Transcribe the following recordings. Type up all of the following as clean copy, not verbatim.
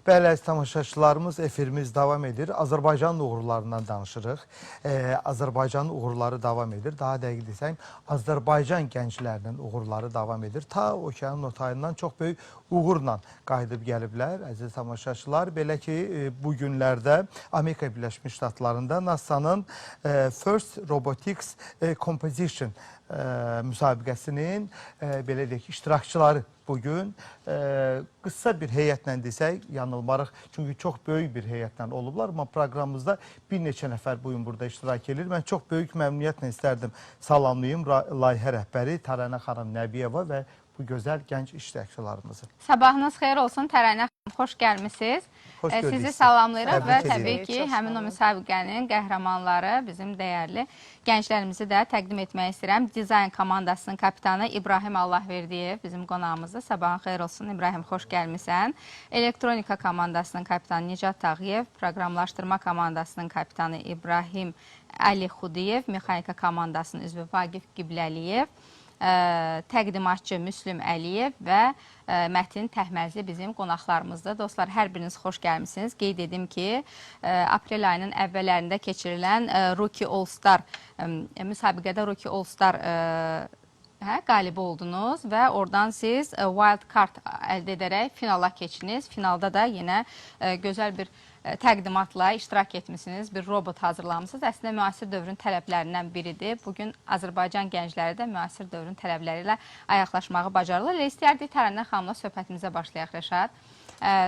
Bəli, əziz tamaşaçılarımız, efirimiz davam edir. Azərbaycan uğurlarından danışırıq. Azərbaycanın uğurları davam edir. Daha dəqiq desəm, Azərbaycan gənclərinin uğurları davam edir. Ta okeanın o tayından çox böyük uğurla qayıdıb gəliblər, əziz tamaşaçılar. Belə ki, bu günlərdə Amerika Birləşmiş Ştatlarında NASA'nın First Robotics Composition müsabiqəsinin belə deyək, iştirakçıları bugün qısa bir heyətlə desək yanılmarıq. Çünki çox böyük bir heyətlə olublar. Amma proqramımızda bir neçə nəfər bugün burada iştirak edir. Mən çox böyük məmnuniyyətlə istərdim salamlayım layihə rəhbəri Tərənə xanım Nəbiyeva və bu gözəl gənc iştirakçılarımızı. Sabahınız xeyir olsun Tərənə xanım, xoş gəlmisiniz. Sizi salamlayırıq və təbii ki, həmin o müsabiqənin qəhrəmanları, bizim dəyərli gənclərimizi də təqdim etmək istəyirəm. Dizayn komandasının kapitanı İbrahim Allahverdiyev bizim qonağımızdır. Sabahın xeyir olsun İbrahim, xoş gəlmisən. Elektronika komandasının kapitanı Nicat Tağıyev, proqramlaşdırma komandasının kapitanı İbrahim Ali Xudiyev, mexanika komandasının üzvü Vaqif Qibləliyev, təqdimatçı Müslüm Əliyev və Mətin Təhməzli bizim qonaqlarımızdır. Dostlar, hər biriniz xoş gəlmişsiniz. Qeyd edim ki, aprel ayının əvvəllərində keçirilən Rookie All-Star müsabiqədə Rookie All-Star qalibi oldunuz və oradan siz wild card əldə edərək finala keçdiniz. Finalda da yenə gözəl bir təqdimatla iştirak etmişsiniz, bir robot hazırlamışsınız. Əslində, müasir dövrün tələblərindən biridir. Bugün Azərbaycan gəncləri də müasir dövrün tələbləri ilə ayaqlaşmağı bacarırlar. Elə istəyərdik Tərənə xanımla söhbətimizə başlayaq, Rəşad.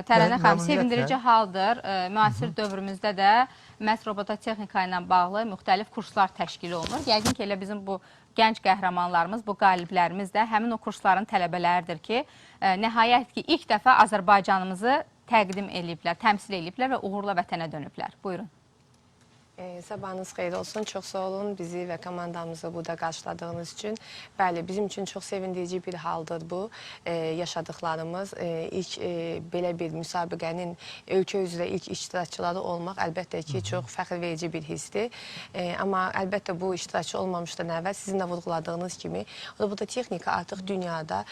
Tərənə xanım, sevindirici haldır. Müasir dövrümüzdə də məhz robototexnika ilə bağlı müxtəlif kurslar təşkil olunur. Yəqin ki, elə bizim bu gənc qəhrəmanlarımız, bu qaliblərimiz də həmin o kursların tələbələridir ki, nəhayət ki, ilk dəfə Azərbaycanımızı təqdim ediblər, təmsil ediblər və uğurla vətənə dönüblər. Buyurun. Sabahınız xeyir olsun. Çox sağ olun bizi və komandamızı burada qarşıladığınız üçün. Bəli, bizim üçün çox sevindirici bir haldır bu yaşadıqlarımız. İlk belə bir müsabiqənin ölkə üzrə ilk iştirakçıları olmaq əlbəttə ki, çox fəxr verici bir hissdir. Amma əlbəttə bu iştirakçı olmamışdan əvvəl sizin də vurğuladığınız kimi robototexnika artıq dünyada,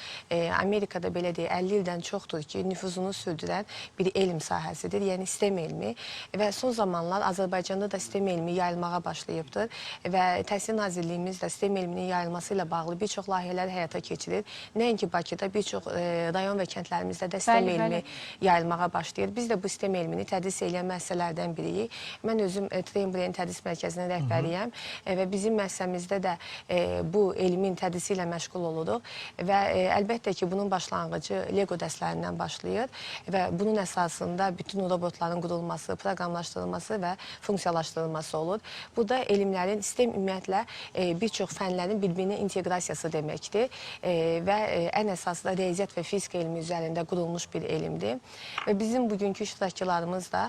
Amerikada belə deyək, 50 ildən çoxdur ki, nüfuzunu sürdürən bir elm sahəsidir, yəni STEM elmi və son zamanlar Azərbaycanda da STEM elmi yayılmağa başlayıbdır və Təhsil Nazirliyimiz də STEM elminin yayılması ilə bağlı bir çox layihələr həyata keçirir. Nəinki Bakıda, bir çox rayon və kəndlərimizdə də STEM elmi yayılmağa başlayır. Biz də bu STEM elmini tədris edən müəssisələrdən biriyik. Mən özüm Train Tədris Mərkəzinin rəhbəriyəm və bizim müəssisəmizdə də bu elmin tədrisi ilə məşğul oluruq və əlbəttə ki, bunun başlanğıcı Lego dərslərindən başlayır və bunun əsasında bütün robotların qurulması, proqramlaşdırılması və funksiyalaşdırılması olur. Bu da elmlərin, STEM ümumiyyətlə bir çox fənlərin bir-birinə inteqrasiyası deməkdir və ən əsası da riyaziyyat və fizika elmi üzərində qurulmuş bir elmdir. Və bizim bugünkü iştirakçılarımız da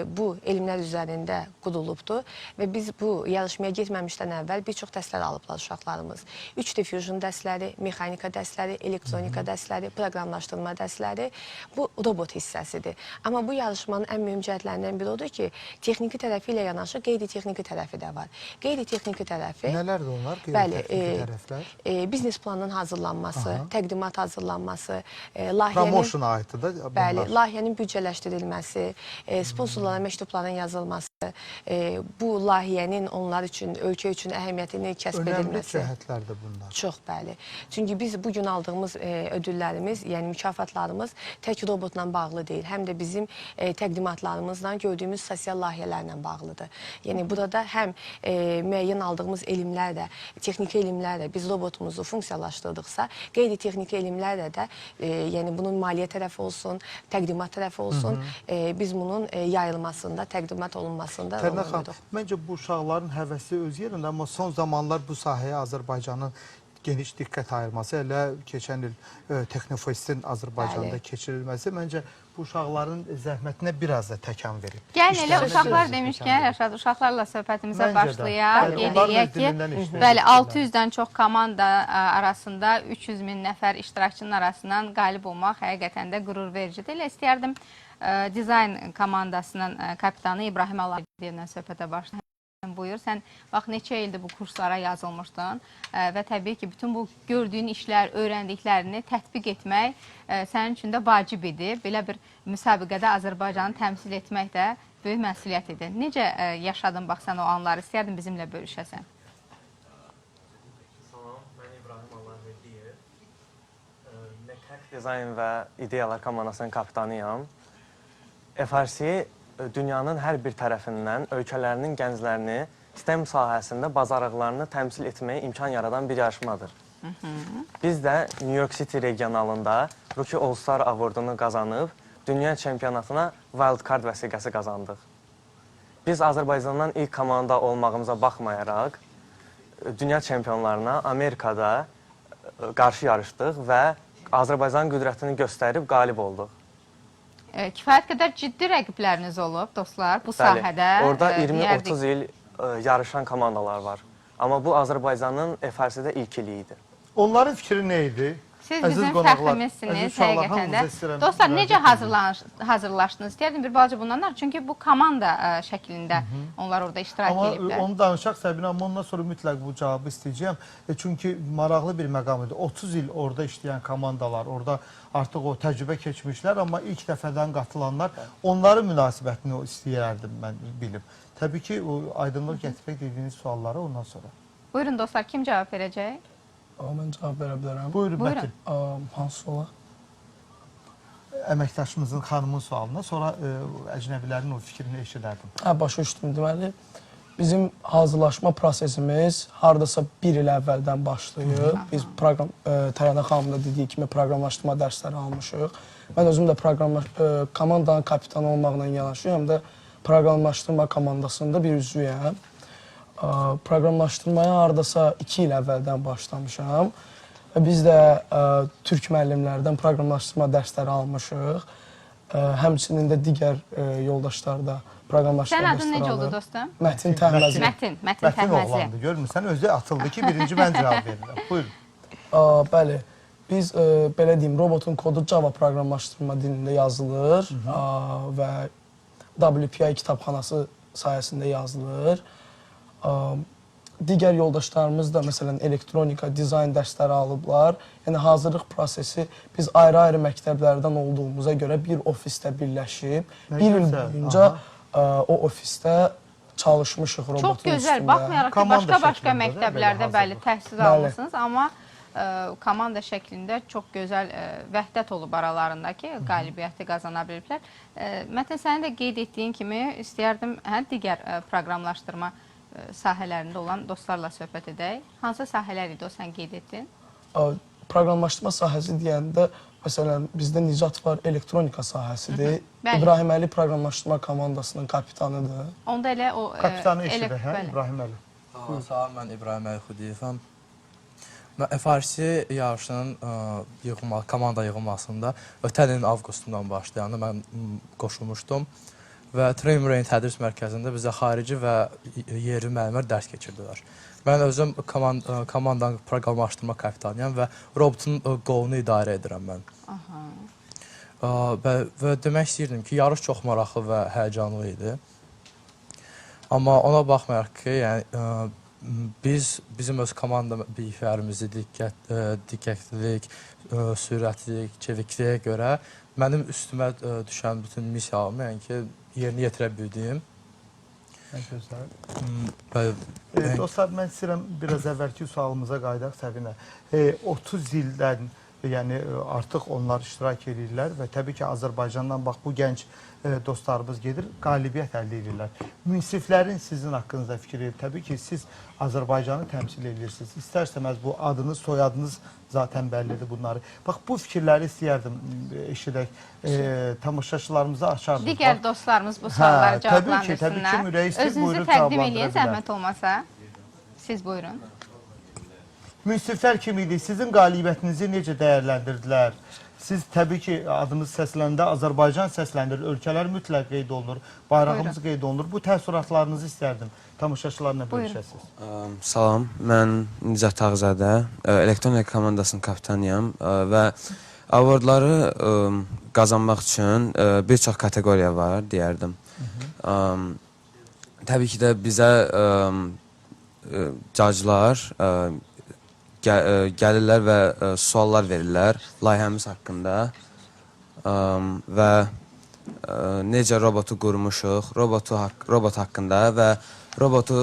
bu elmlər üzərində qurulubdur və biz bu yarışmaya getməmişdən əvvəl bir çox dərslər alıblar uşaqlarımız. 3D Fusion dərsləri, mexanika dərsləri, elektronika dərsləri, proqramlaşdırma dərsləri, bu robot hissəsidir. Amma bu yarışmanın ən mühüm cəhətlərindən biri odur ki, texniki tərəfi ilə yanaşı qeyri-texniki tərəfi də var. Qeyri-texniki tərəfi... Nələrdir onlar, qeyri-texniki tərəflər? Biznes planının hazırlanması, təqdimat hazırlanması, Promotion'a aiddir da bunlar. Bəli, layihənin büdcələşdirilməsi, sponsorlara məktubların yazılması, bu layihənin onlar üçün, ölkə üçün əhəmiyyətini kəsb edilməsi. Önəmli cəhətlərdir bunlar. Çox, bəli. Çünki biz bugün aldığımız ödüllərimiz, yəni mükafatlarımız tək robotla bağlı deyil, həm də bizim təqdimatlarımızla gördüyümüz sosial layihələrlə bağlıdır. Yəni, burada həm müəyyən aldığımız elmlər də, texniki elmlər də biz robotumuzu funksiyalaşdırdıqsa, qeyri-texniki elmlərlə də, yəni bunun maliyyə tərəfi olsun, təqdimat tərəfi olsun, biz bunun yayılmasında, təqdimat olunmasında rol oynuduq. Məncə bu uşaqların həvəsi öz yerində, amma son zamanlar bu sahəyə Azərbaycanın geniş diqqət ayırması, elə keçən il Texnofestin Azərbaycanda keçirilməsi məncə bu uşaqların zəhmətinə biraz da təkan verib. Gəlin elə uşaqlar demişkən, Rəşad, uşaqlarla söhbətimizə başlayaq. Qeyd edək ki, bəli, 600-dən çox komanda arasında 300 min nəfər iştirakçının arasından qalib olmaq həqiqətən də qürur vericidir. Elə istəyərdim dizayn komandasının kapitanı İbrahim Allahverdiyev ilə söhbətə başlayaq. Buyur, sən bax neçə ildir bu kurslara yazılmışdın və təbii ki, bütün bu gördüyün işlər, öyrəndiklərini tətbiq etmək sənin üçün də vacib idi. Belə bir müsabiqədə Azərbaycanı təmsil etmək də böyük məsuliyyət idi. Necə yaşadın bax sən o anları? İstəyərdim bizimlə bölüşəsən. Salam, mən İbrahim Allahverdiyev. Mekak Dizayn və İdeyalar komandasının kapitanıyam. FRC dünyanın hər bir tərəfindən ölkələrinin gənclərini STEM sahəsində bacarıqlarını təmsil etməyə imkan yaradan bir yarışmadır. Biz də New York City regionalında Rookie All-Star Award'unu qazanıb, dünya çempionatına wildcard vəsiqəsi qazandıq. Biz Azərbaycandan ilk komanda olmağımıza baxmayaraq, dünya çempionlarına Amerikada qarşı yarışdıq və Azərbaycanın qüdrətini göstərib qalib olduq. Kifayət qədər ciddi rəqibləriniz olub, dostlar, bu sahədə. Orada 20-30 il yarışan komandalar var. Amma bu Azərbaycanın FRC-də ilk ili idi. Onların fikri nə idi? Siz bizim fəxrimizsiniz, həqiqətən də. Dostlar, necə hazırlaşdınız? İstəyərdim bir balaca bundan. Çünki bu komanda şəklində onlar orada iştirak ediblər. Amma onu danışaq Səbinə, amma ondan sonra mütləq bu cavabı istəyəcəyim. Çünki maraqlı bir məqam idi. 30 il orada işləyən komandalar, orada artıq o təcrübə keçmişlər, amma ilk dəfədən qatılanlar, onların münasibətini istəyərdim mən bilim. Təbii ki, aydınlıq gətirmək dediyiniz sualları ondan sonra. Buyurun dostlar, kim cavab verəcək? Mən cavab verə bilərəm. Buyurun, Mətin. Hansı suala? Əməkdaşımızın, xanımın sualına, sonra əcnəbilərin o fikrini eşidərdim. Başa düşdüm. Deməli, bizim hazırlaşma prosesimiz hardasa bir il əvvəldən başlayıb. Biz Tərənə xanımda dediyi kimi proqramlaşdırma dərsləri almışıq. Mən özüm də komandanın kapitanı olmaqla yanaşı, həm də proqramlaşdırma komandasında bir üzvüyəm. Proqramlaşdırmaya hardasa 2 il əvvəldən başlamışam. Biz də türk müəllimlərdən proqramlaşdırma dərsləri almışıq. Həmçinin də digər yoldaşlar da proqramlaşdırma dərsləri alır. Sən adın necə oldu dostum? Mətin Təhməzi. Mətin Mətin oğlandı, görmürsən, özü atıldı ki, birinci mən cavab verirəm. Buyurun. Bəli, biz belə deyim, robotun kodu Java proqramlaşdırma dilində yazılır və WPI kitabxanası sayəsində yazılır. Digər yoldaşlarımız da məsələn elektronika, dizayn dərsləri alıblar. Yəni hazırlıq prosesi biz ayrı-ayrı məktəblərdən olduğumuza görə bir ofisdə birləşib, bir il boyunca o ofisdə çalışmışıq robotun üstündə. Çox gözəl, baxmayaraq ki, başqa-başqa məktəblərdə bəli təhsil almışsınız, amma komanda şəklində çox gözəl vəhdət olub aralarında ki, qalibiyyəti qazana biliblər. Mətin, sənin də qeyd etdiyin kimi istəyərdim digər proqramlaşdırma sahələrində olan dostlarla söhbət edək. Hansı sahələr idi o sən qeyd etdin? Proqramlaşdırma sahəsi deyəndə, məsələn, bizdə Nicat var, elektronika sahəsidir. İbrahim Əli proqramlaşdırma komandasının kapitanıdır. Onda elə o... Kapitanı eşidir, hə? İbrahim Əli. Salam, mən İbrahim Əli Xudiyevəm. FRC yarışının komanda yığılmasında ötən ilin avqustundan başlayanda mən qoşulmuşdum. Və Trainbrain tədris mərkəzində bizə xarici və yerli müəllimlər dərs keçirdilər. Mən özüm komandanın proqramlaşdırma kapitanıyam və robotun qolunu idarə edirəm mən. Və demək istəyirdim ki, yarış çox maraqlı və həyəcanlı idi. Amma ona baxmayaraq ki, bizim öz komanda biliklərimizi diqqətlilik, sürətlilik, çevikliyə görə mənim üstümə düşən bütün missiyalarımı, yəni ki, yerinə yetirə bildiyim. Dostlar, mən istəyirəm biraz əvvəlki sualımıza qaydaq Səbinə. 30 ildən yəni artıq onlar iştirak edirlər və təbii ki, Azərbaycandan bax bu gənc dostlarımız gedir, qalibiyyət əldə edirlər. Münsiflərin sizin haqqınızda fikri, təbii ki, siz Azərbaycanı təmsil edirsiniz. İstərsəməz bu adınız, soyadınız zaten bəllidir bunları. Bax, bu fikirləri istəyərdim eşidək, tamaşaçılarımıza açardım. Digər dostlarımız bu sualları cavablandırsınlar. Özünüzü təqdim edin, zəhmət olmasa. Siz buyurun. Münsiflər kim idi? Sizin qalibiyyətinizi necə dəyərləndirdilər? Siz təbii ki, adınız səsləndə Azərbaycan səsləndirir, ölkələr mütləq qeyd olunur, bayrağımız qeyd olunur. Bu təəssüratlarınızı istərdim. Tamaşaçılarla bölüşəsiniz. Salam, mən Nicat Ağzadə, elektronika komandasının kapitanıyam və awardları qazanmaq üçün bir çox kateqoriya var, deyərdim. təbii ki də bizə caclar gəlirlər və suallar verirlər layihəmiz haqqında və necə robotu qurmuşuq, robot haqqında və robotu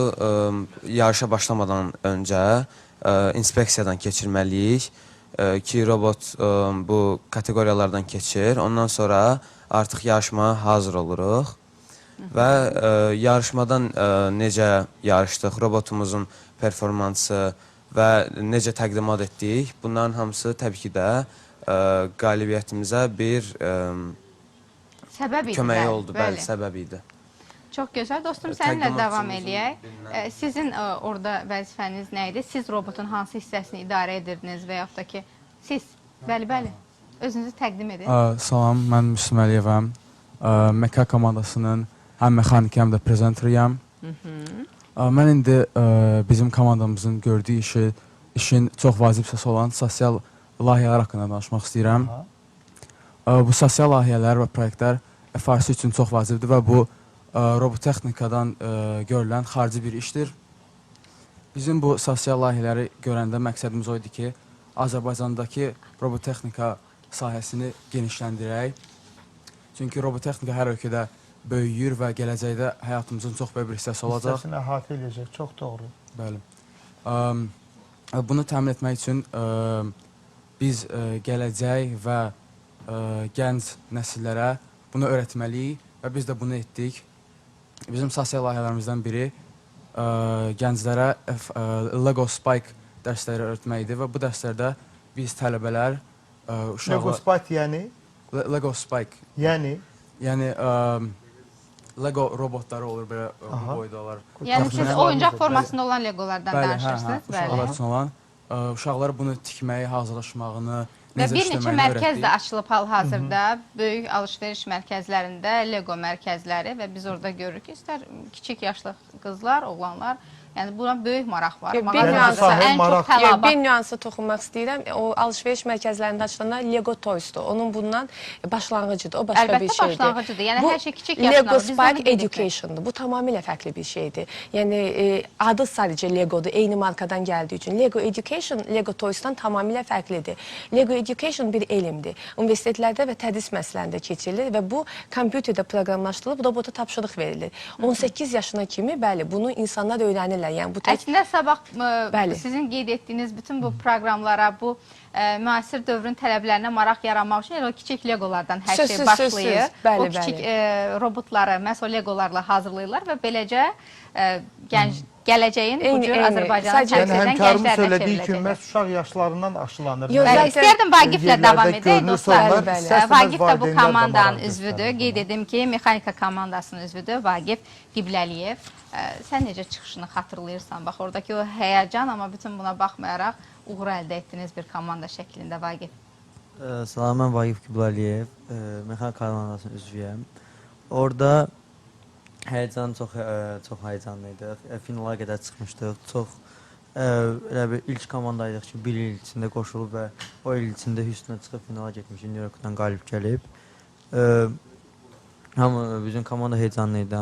yarışa başlamadan öncə inspeksiyadan keçirməliyik ki, robot bu kateqoriyalardan keçir. Ondan sonra artıq yarışmaya hazır oluruq və yarışmadan necə yarışdıq, robotumuzun performansı və necə təqdimat etdik, bunların hamısı təbii ki də qalibiyyətimizə bir köməyi oldu, bəli, səbəb idi. Çox gözəl. Dostum, səninlə davam edək. Sizin orada vəzifəniz nə idi? Siz robotun hansı hissəsini idarə edirdiniz və yaxud da ki, siz, bəli, özünüzü təqdim edin. Salam, mən Müslüm Əliyevəm. MK komandasının həm mexaniki, həm də prezenteriyəm. Mən indi bizim komandamızın gördüyü işin çox vacib hissəsi olan sosial layihələr haqqında danışmaq istəyirəm. Bu sosial layihələr və proyektlər FRC üçün çox vacibdir və bu robotexnikadan görülən xarici bir işdir. Bizim bu sosial layihələri görəndə məqsədimiz o idi ki, Azərbaycandakı robotexnika sahəsini genişləndirək. Çünki robotexnika hər ölkədə böyüyür və gələcəkdə həyatımızın çox böyük bir hissəsi olacaq. Hissəsini əhatə edəcək, çox doğru. Bəli. Bunu təmin etmək üçün biz gələcək və gənc nəsillərə bunu öyrətməliyik və biz də bunu etdik. Bizim sosial layihələrimizdən biri gənclərə Lego Spike dərsləri öyrətməkdir və bu dərslərdə biz tələbələr, uşaqlar... Lego Spike yəni? Lego Spike. Yəni? Yəni Lego robotları olur, belə bu boydalar. Yəni siz oyuncaq formasında olan Legolardan danışırsınız? Bəli, uşaqlar üçün olan. Uşaqlar bunu tikməyi, hazırlaşmağını, və bir neçə mərkəz də açılıb hal-hazırda, böyük alış-veriş mərkəzlərində, Lego mərkəzləri və biz orada görürük ki, istər kiçik yaşlı qızlar, oğlanlar, yəni buna böyük maraq var. Bir nüansı toxunmaq istəyirəm. O alış-veriş mərkəzlərində açılana Lego Toys-dur. Onun bundan başlanğıcıdır. O başqa bir şeydir. Əlbəttə başlanğıcıdır. Yəni hər şey kiçik yaşına. Lego Spike Education-dur. Bu tamamilə fərqli bir şeydir. Yəni adı sadəcə Legodur. Eyni markadan gəldiyi üçün. Lego Education Lego Toys-dan tamamilə fərqlidir. Lego Education bir elmdir. Universitetlərdə və tədris müəssisələrində keçirilir və bu kompüterdə proqramlaşdırılıb robota tapşırıq verilir. 18 yaşına kimi, bəli, bunu insanlar öyrənirlər. Yəni, əslində sabah sizin qeyd etdiyiniz bütün bu proqramlara, bu müasir dövrün tələblərinə maraq yaranmaq üçün o kiçik legolardan hər şey başlayır. O kiçik robotları məhz o legolarla hazırlayırlar və beləcə gələcəyin bu cür Azərbaycanı təmsil edən gənclərlə həmkarımız söylədiyi kimi məhz uşaq yaşlarından aşılanır. İstəyərdim Vaqiflə davam edək, dostlar. Vaqif də bu komandanın üzvüdür. Qeyd edim ki, mexanika komandasının üzvüdür Vaqif Qibləliyev. Sən necə çıxışını xatırlayırsan? Bax, oradakı o həyəcan, amma bütün buna baxmayaraq uğur əldə etdiniz bir komanda şəklində, Vaqif. Salam, mən Vaqif Qibləliyev, mexanika komandasının üzvüyəm. Orada həyəcan çox həyəcanlıydıq. Finala qədər çıxmışdıq. Çox ilk komandaydıq ki, bir il içində qoşulub və o il içində Houston'a çıxıb finala getmişik, New York'dan qalib gəlib. Bizim komanda həyəcanlıydı,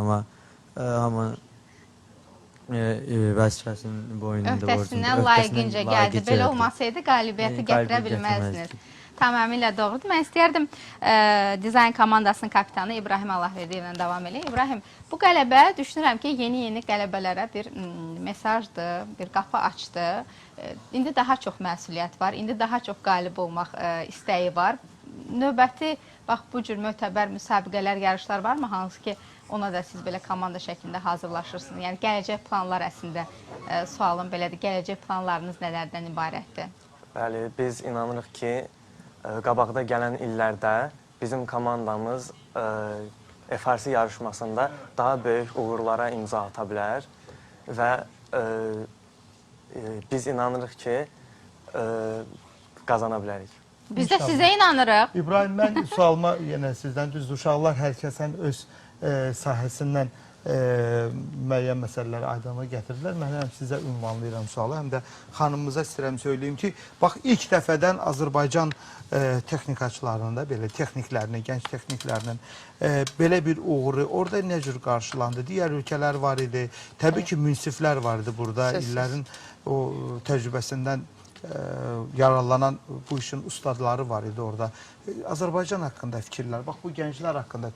amma vəzifəsinin boyunda öhdəsindən layiqincə gəldi. Belə olmasaydı qalibiyyəti gətirə bilməzdiniz. Tamamilə doğrudur. Mən istəyərdim dizayn komandasının kapitanı İbrahim Allahverdiyevlə davam edək. İbrahim, bu qələbə düşünürəm ki, yeni qələbələrə bir mesajdır, bir qapı açdı. İndi daha çox məsuliyyət var, indi daha çox qalib olmaq istəyi var. Növbəti, bax, bu cür mötəbər müsabiqələr, yarışlar varmı? Hansı ki, ona da siz belə komanda şəklində hazırlaşırsınız. Yəni, gələcək planlar əslində sualım belədir. Gələcək planlarınız nələrdən ibarətdir? Bəli, biz inanırıq ki, qabaqda gələn illərdə bizim komandamız FRC yarışmasında daha böyük uğurlara imza ata bilər və biz inanırıq ki, qazana bilərik. Biz də sizə inanırıq. İbrahim, mən sualıma yenə sizdən düzdür. Uşaqlar hər kəsən öz sahəsindən müəyyən məsələləri aydınlığa gətirdilər. Mən həm sizə ünvanlayıram sualı, həm də xanımımıza istəyirəm söyləyim ki, bax ilk dəfədən Azərbaycan texnikaçılarının da belə texniklərinin, gənc texniklərinin belə bir uğuru orada nə cür qarşılandı? Digər ölkələr var idi. Təbii ki, münsiflər var idi burada. İllərin o təcrübəsindən yararlanan bu işin ustadları var idi orada. Azərbaycan haqqında fikirlər, bax bu gənclər haqqında